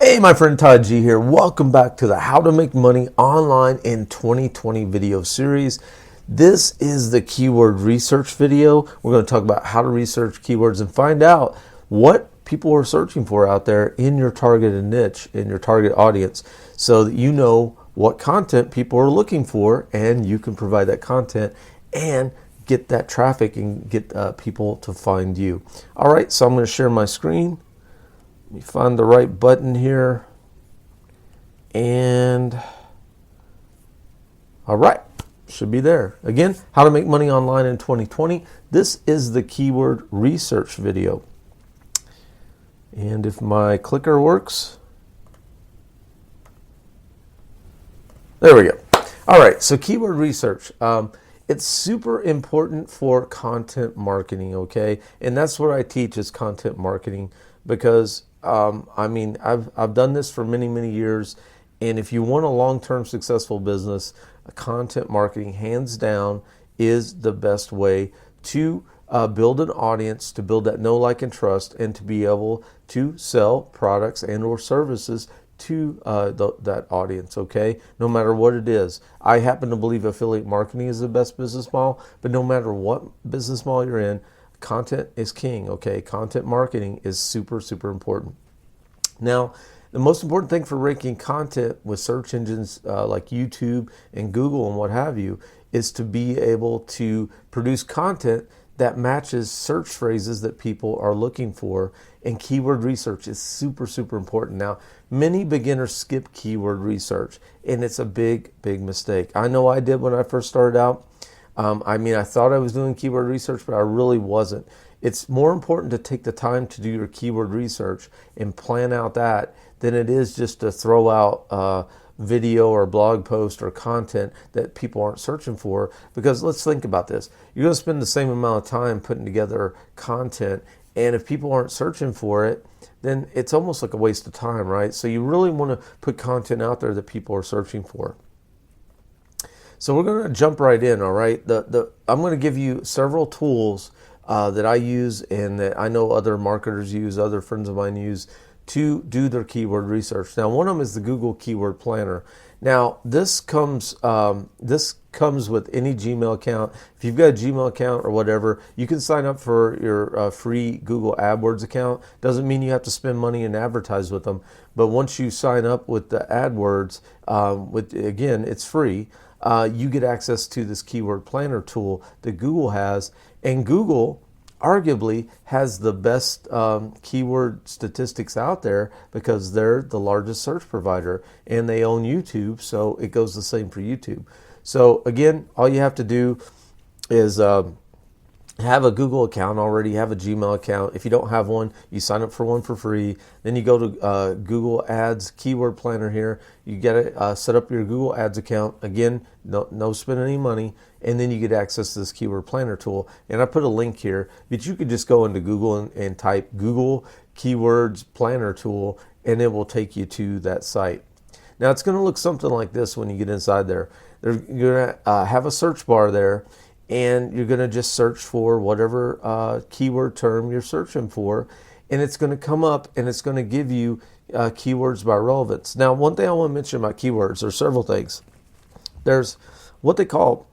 Hey, my friend Todd G here. Welcome back to the How to Make Money Online in 2020 video series. This is the keyword research video. We're going to talk about how to research keywords and find out what people are searching for out there in your targeted niche, in your target audience, so that you know what content people are looking for and you can provide that content and get that traffic and get people to find you. All right, so I'm going to share my screen. Let me find the right button here. And all right, should be there. Again, how to make money online in 2020. This is the keyword research video. And if my clicker works, there we go. All right, so keyword research. It's super important for content marketing, okay? And that's what I teach is content marketing because I've done this for many years, and if you want a long-term successful business, content marketing, hands down, is the best way to build an audience, to build that know, like, and trust, and to be able to sell products and or services to that audience, okay? No matter what it is. I happen to believe affiliate marketing is the best business model, but no matter what business model you're in, content is king, okay? Content marketing is super important. Now, the most important thing for ranking content with search engines like YouTube and Google and what have you is to be able to produce content that matches search phrases that people are looking for, and keyword research is super important. Now, many beginners skip keyword research, and it's a big mistake. I know I did when I first started out. I thought I was doing keyword research, but I really wasn't. It's more important to take the time to do your keyword research and plan out that than it is just to throw out video or blog post or content that people aren't searching for. Because let's think about this. You're going to spend the same amount of time putting together content, and if people aren't searching for it, then it's almost like a waste of time, right? So you really want to put content out there that people are searching for. So we're going to jump right in, all right? I'm going to give you several tools that I use and that I know other marketers use, other friends of mine use to do their keyword research. Now, one of them is the Google Keyword Planner. Now, this comes with any Gmail account. If you've got a Gmail account or whatever, you can sign up for your free Google Adwords account. Doesn't mean you have to spend money and advertise with them, but once you sign up with the AdWords, again, it's free. You get access to this keyword planner tool that Google has, and Google arguably has the best keyword statistics out there because they're the largest search provider and they own YouTube, so it goes the same for YouTube. So again, all you have to do is have a Google account already, have a Gmail account. If you don't have one, you sign up for one for free. Then you go to Google Ads Keyword Planner here. You get it, set up your Google Ads account. Again, no spending any money. And then you get access to this Keyword Planner tool. And I put a link here, but you could just go into Google and type Google Keywords Planner tool, and it will take you to that site. Now, it's going to look something like this when you get inside there. You're going to have a search bar there, and you're going to just search for whatever keyword term you're searching for, and it's going to come up and it's going to give you keywords by relevance. Now, one thing I want to mention about keywords, there's several things. There's what they call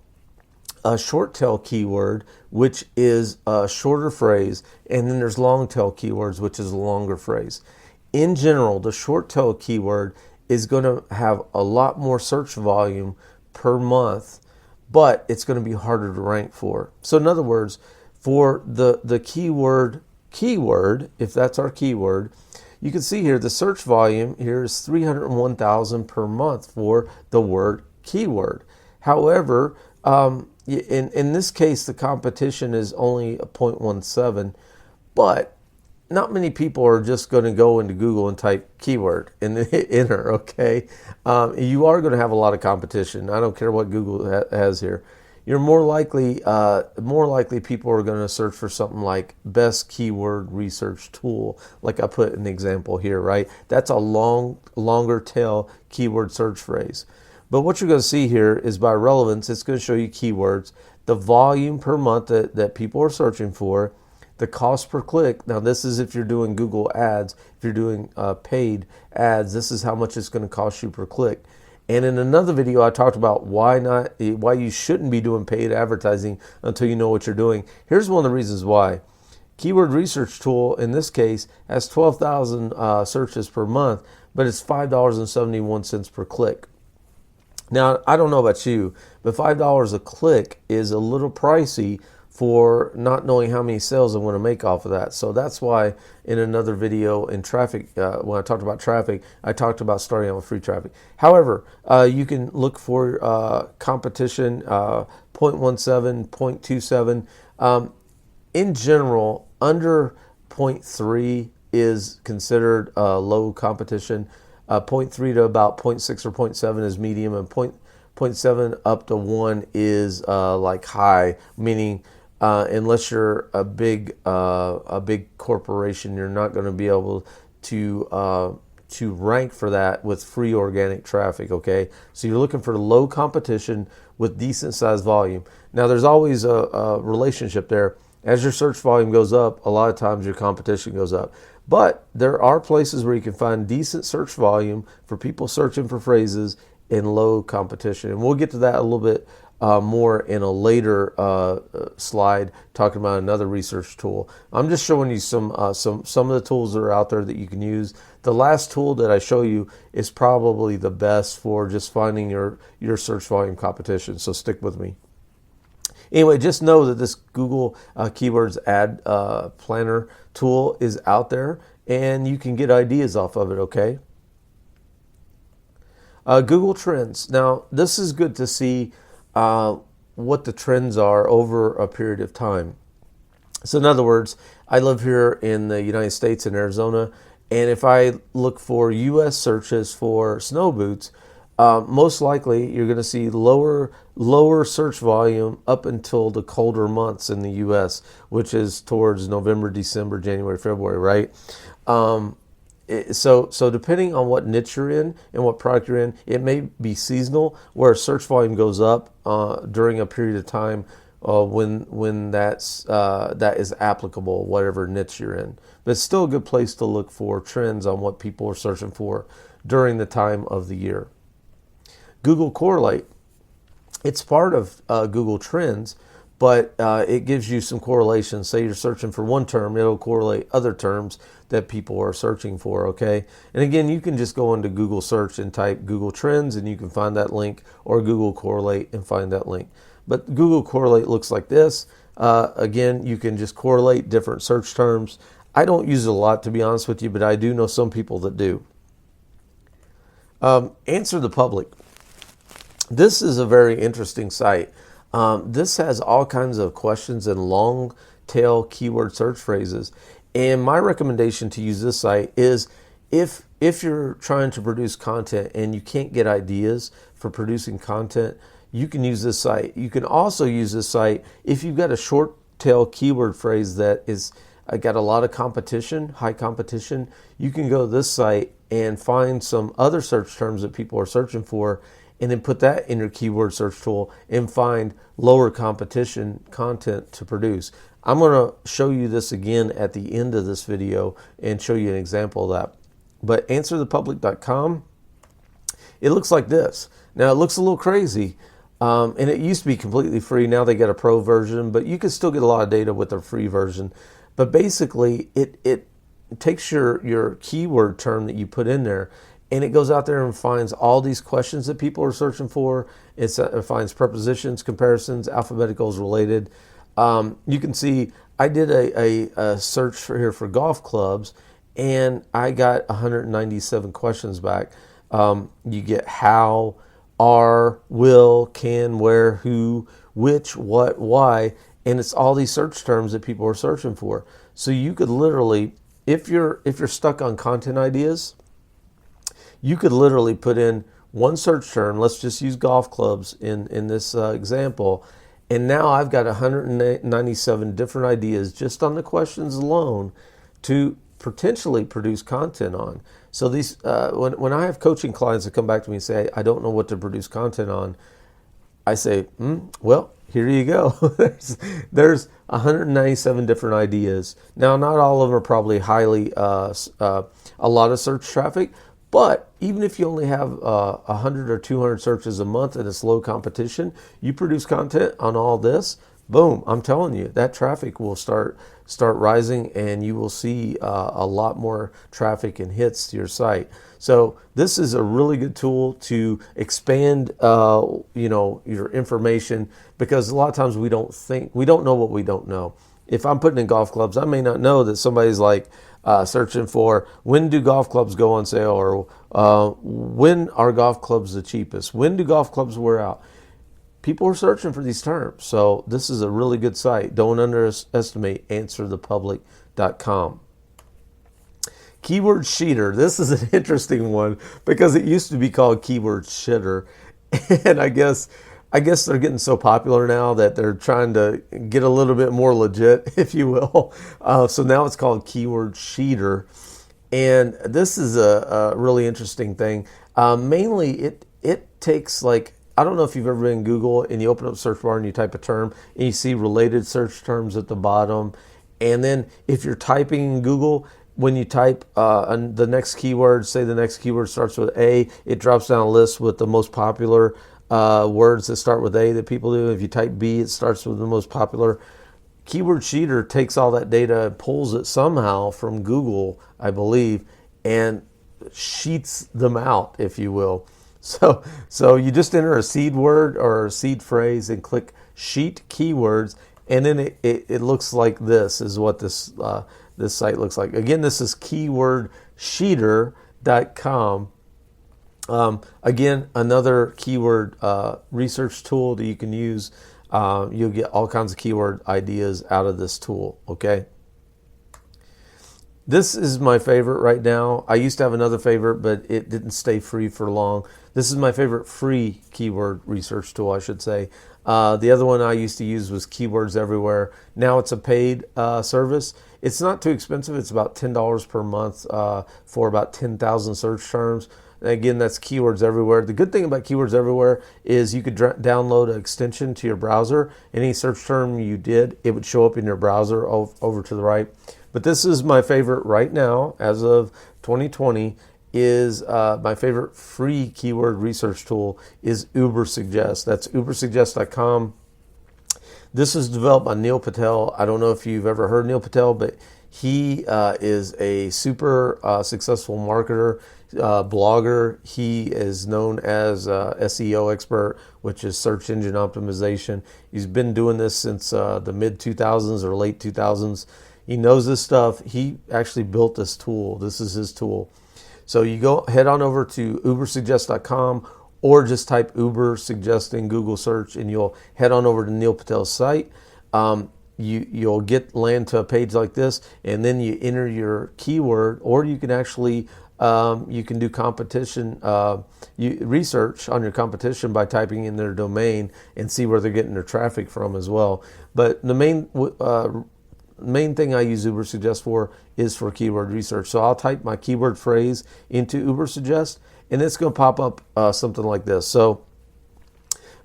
a short tail keyword, which is a shorter phrase, and then there's long tail keywords, which is a longer phrase. In general, the short tail keyword is going to have a lot more search volume per month, but it's going to be harder to rank for. So in other words, for the keyword, if that's our keyword, you can see here the search volume here is 301,000 per month for the word keyword. However, in this case, the competition is only a 0.17, but not many people are just going to go into Google and type keyword and hit enter, okay? You are going to have a lot of competition. I don't care what Google has here. You're more likely people are going to search for something like best keyword research tool, like I put an example here, right? That's a longer tail keyword search phrase. But what you're going to see here is by relevance, it's going to show you keywords, the volume per month that people are searching for, the cost per click. Now this is if you're doing Google ads, if you're doing paid ads, this is how much it's going to cost you per click. And in another video, I talked about why you shouldn't be doing paid advertising until you know what you're doing. Here's one of the reasons why. Keyword research tool, in this case, has 12,000 searches per month, but it's $5.71 per click. Now, I don't know about you, but $5 a click is a little pricey for not knowing how many sales I'm going to make off of that. So that's why in another video in traffic, when I talked about traffic, I talked about starting out with free traffic. However, you can look for competition, 0.17, 0.27. In general, under 0.3 is considered low competition. 0.3 to about 0.6 or 0.7 is medium, and 0.7 up to 1 is like high, meaning unless you're a big corporation, you're not going to be able to rank for that with free organic traffic. Okay, so you're looking for low competition with decent sized volume. Now, there's always a relationship there. As your search volume goes up, a lot of times your competition goes up. But there are places where you can find decent search volume for people searching for phrases in low competition. And we'll get to that a little bit more in a later slide, talking about another research tool. I'm just showing you some of the tools that are out there that you can use. The last tool that I show you is probably the best for just finding your search volume competition. So stick with me. Anyway, just know that this Google Keywords Ad Planner tool is out there, and you can get ideas off of it, okay? Google Trends. Now, this is good to see what the trends are over a period of time. So in other words, I live here in the United States in Arizona, and if I look for U.S. searches for snow boots, most likely you're going to see lower search volume up until the colder months in the U.S., which is towards November, December, January, February, right? So depending on what niche you're in and what product you're in, it may be seasonal, where search volume goes up during a period of time when that is applicable, whatever niche you're in. But it's still a good place to look for trends on what people are searching for during the time of the year. Google Correlate, it's part of Google Trends, but it gives you some correlations. Say you're searching for one term, it'll correlate other terms that people are searching for, okay? And again, you can just go into Google search and type Google Trends, and you can find that link, or Google Correlate and find that link. But Google Correlate looks like this. Again, you can just correlate different search terms. I don't use it a lot, to be honest with you, but I do know some people that do. Answer the Public. This is a very interesting site. This has all kinds of questions and long tail keyword search phrases. And my recommendation to use this site is if you're trying to produce content and you can't get ideas for producing content, you can use this site. You can also use this site if you've got a short tail keyword phrase that is got a lot of competition, high competition. You can go to this site and find some other search terms that people are searching for, and then put that in your keyword search tool and find lower competition content to produce. I'm going to show you this again at the end of this video and show you an example of that. But answerthepublic.com, it looks like this. Now, it looks a little crazy, and it used to be completely free. Now they got a pro version, but you can still get a lot of data with their free version. But basically, it takes your keyword term that you put in there, and it goes out there and finds all these questions that people are searching for. It finds prepositions, comparisons, alphabeticals related. You can see I did a search for golf clubs, and I got 197 questions back. You get how, are, will, can, where, who, which, what, why, and it's all these search terms that people are searching for. So you could literally, if you're stuck on content ideas, you could literally put in one search term. Let's just use golf clubs in this example. And now I've got 197 different ideas just on the questions alone to potentially produce content on. So these, when I have coaching clients that come back to me and say, I don't know what to produce content on, I say, well, Here you go. there's 197 different ideas. Now, not all of them are probably highly a lot of search traffic, but even if you only have 100 or 200 searches a month and it's low competition, you produce content on all this. Boom! I'm telling you, that traffic will start rising, and you will see a lot more traffic and hits to your site. So this is a really good tool to expand, your information, because a lot of times we don't know what we don't know. If I'm putting in golf clubs, I may not know that somebody's like searching for when do golf clubs go on sale, or when are golf clubs the cheapest? When do golf clubs wear out? People are searching for these terms. So this is a really good site. Don't underestimate answerthepublic.com. Keyword Sheeter. This is an interesting one because it used to be called Keyword Shitter. And I guess they're getting so popular now that they're trying to get a little bit more legit, if you will. So now it's called Keyword Sheeter. And this is a really interesting thing. Mainly it takes, like, I don't know if you've ever been in Google and you open up search bar and you type a term and you see related search terms at the bottom. And then if you're typing in Google, when you type the next keyword, say the next keyword starts with A, it drops down a list with the most popular words that start with A that people do. If you type B, it starts with the most popular. Keyword Sheeter takes all that data and pulls it somehow from Google, I believe, and sheets them out, if you will. So you just enter a seed word or a seed phrase and click Sheet Keywords, and then it looks like this is what this site looks like. Again, this is keywordsheeter.com. Again, another keyword research tool that you can use. You'll get all kinds of keyword ideas out of this tool, okay? This is my favorite right now. I used to have another favorite, but it didn't stay free for long. This is my favorite free keyword research tool, I should say. The other one I used to use was Keywords Everywhere. Now it's a paid service. It's not too expensive. It's about $10 per month for about 10,000 search terms. And again, that's Keywords Everywhere. The good thing about Keywords Everywhere is you could download an extension to your browser. Any search term you did, it would show up in your browser over to the right. But this is my favorite right now, as of 2020, is my favorite free keyword research tool is Ubersuggest. That's ubersuggest.com. This is developed by Neil Patel. I don't know if you've ever heard Neil Patel, but he is a super successful marketer, blogger. He is known as SEO expert, which is search engine optimization. He's been doing this since the mid 2000s or late 2000s. He knows this stuff. He actually built this tool. This is his tool. So you head on over to ubersuggest.com, or just type Ubersuggest in Google search and you'll head on over to Neil Patel's site. You'll land to a page like this, and then you enter your keyword, or you can actually you can do competition research on your competition by typing in their domain and see where they're getting their traffic from as well. But the main thing I use Ubersuggest for is for keyword research. So I'll type my keyword phrase into Ubersuggest, and it's going to pop up something like this. So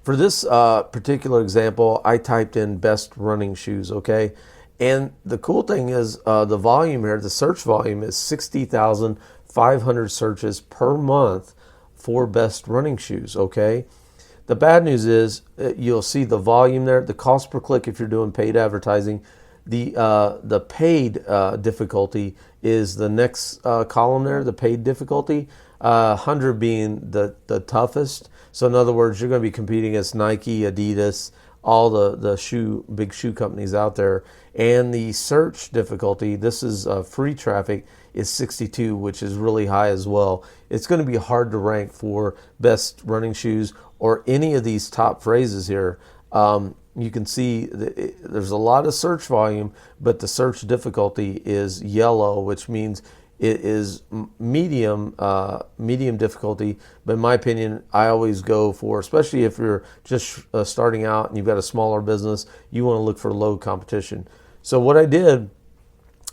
for this particular example, I typed in best running shoes, okay? And the cool thing is the volume here, the search volume is 60,500 searches per month for best running shoes, okay? The bad news is you'll see the volume there, the cost per click if you're doing paid advertising. The paid difficulty is the next column there, the paid difficulty, 100 being the toughest. So in other words, you're going to be competing against Nike, Adidas, all the big shoe companies out there. And the search difficulty, this is free traffic, is 62, which is really high as well. It's going to be hard to rank for best running shoes or any of these top phrases here. You can see there's a lot of search volume, but the search difficulty is yellow, which means it is medium difficulty. But in my opinion, I always go for, especially if you're just starting out and you've got a smaller business, you want to look for low competition. So what I did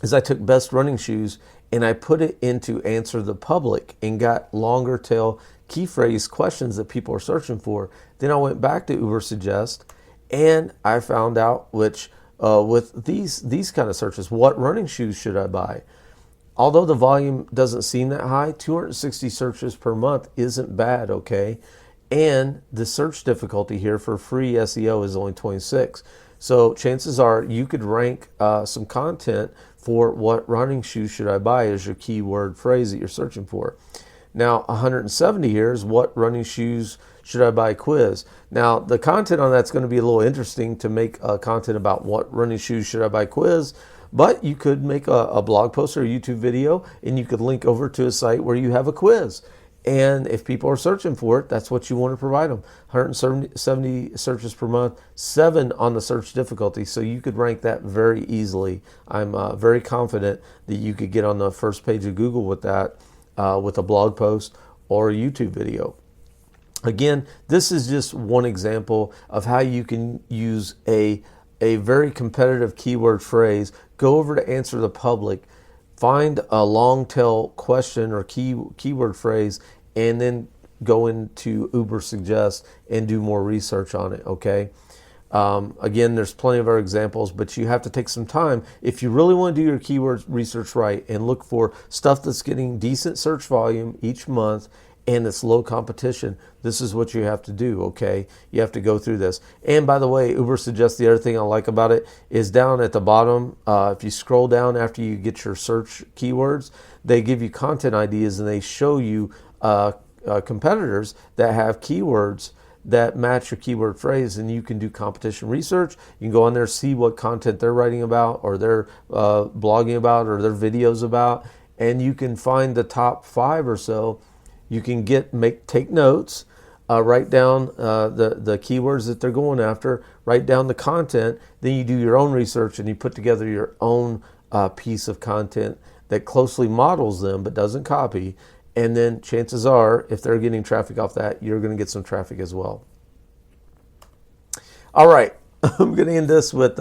is I took best running shoes and I put it into Answer the Public and got longer tail key phrase questions that people are searching for. Then I went back to Ubersuggest And I found out which with these kind of searches, what running shoes should I buy? Although the volume doesn't seem that high, 260 searches per month isn't bad, okay? And the search difficulty here for free SEO is only 26. So chances are you could rank some content for what running shoes should I buy as your keyword phrase that you're searching for. Now, 170 here is what running shoes should I buy quiz. Now, the content on that's going to be a little interesting to make content about what running shoes should I buy quiz. But you could make a blog post or a YouTube video, and you could link over to a site where you have a quiz. And if people are searching for it, that's what you want to provide them. 170 searches per month, 7 on the search difficulty. So you could rank that very easily. I'm very confident that you could get on the first page of Google with that, with a blog post or a YouTube video. Again, this is just one example of how you can use a very competitive keyword phrase, go over to answer the public, find a long tail question or keyword phrase, and then go into Uber Suggest and do more research on it, okay? Again, there's plenty of other examples, but you have to take some time. If you really want to do your keyword research right and look for stuff that's getting decent search volume each month and it's low competition, this is what you have to do, okay? You have to go through this. And by the way, Uber Suggest, the other thing I like about it is down at the bottom, if you scroll down after you get your search keywords, they give you content ideas and they show you competitors that have keywords that match your keyword phrase, and you can do competition research. You can go on there, see what content they're writing about or they're blogging about or their videos about, and you can find the top 5 or so. You can take notes, write down the keywords that they're going after, write down the content, then you do your own research and you put together your own piece of content that closely models them but doesn't copy. And then chances are, if they're getting traffic off that, you're going to get some traffic as well. All right, I'm going to end this with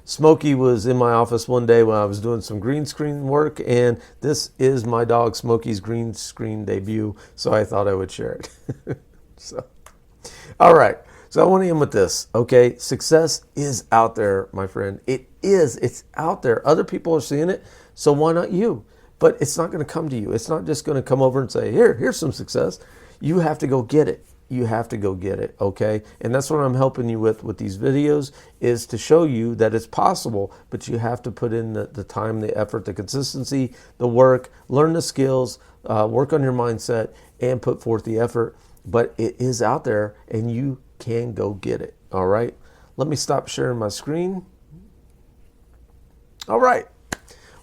Smokey was in my office one day when I was doing some green screen work, and this is my dog Smokey's green screen debut, so I thought I would share it. All right, so I want to end with this, okay? Success is out there, my friend. It is. It's out there. Other people are seeing it, so why not you? But it's not going to come to you. It's not just going to come over and say, here's some success. You have to go get it. You have to go get it, okay? And that's what I'm helping you with these videos, is to show you that it's possible, but you have to put in the time, the effort, the consistency, the work, learn the skills, work on your mindset, and put forth the effort. But it is out there, and you can go get it, all right? Let me stop sharing my screen. All right.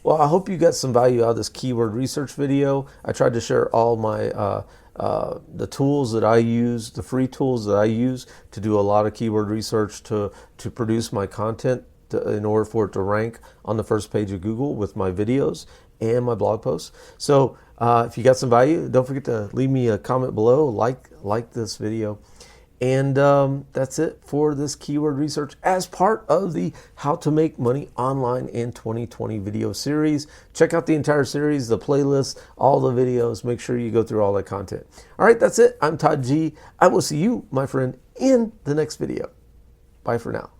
Well, I hope you got some value out of this keyword research video. I tried to share all my the tools that I use, the free tools that I use to do a lot of keyword research to produce my content in order for it to rank on the first page of Google with my videos and my blog posts. So if you got some value, don't forget to leave me a comment below, like this video. And that's it for this keyword research as part of the How to Make Money Online in 2020 video series. Check out the entire series, the playlist, all the videos. Make sure you go through all that content. All right, that's it. I'm Todd G. I will see you, my friend, in the next video. Bye for now.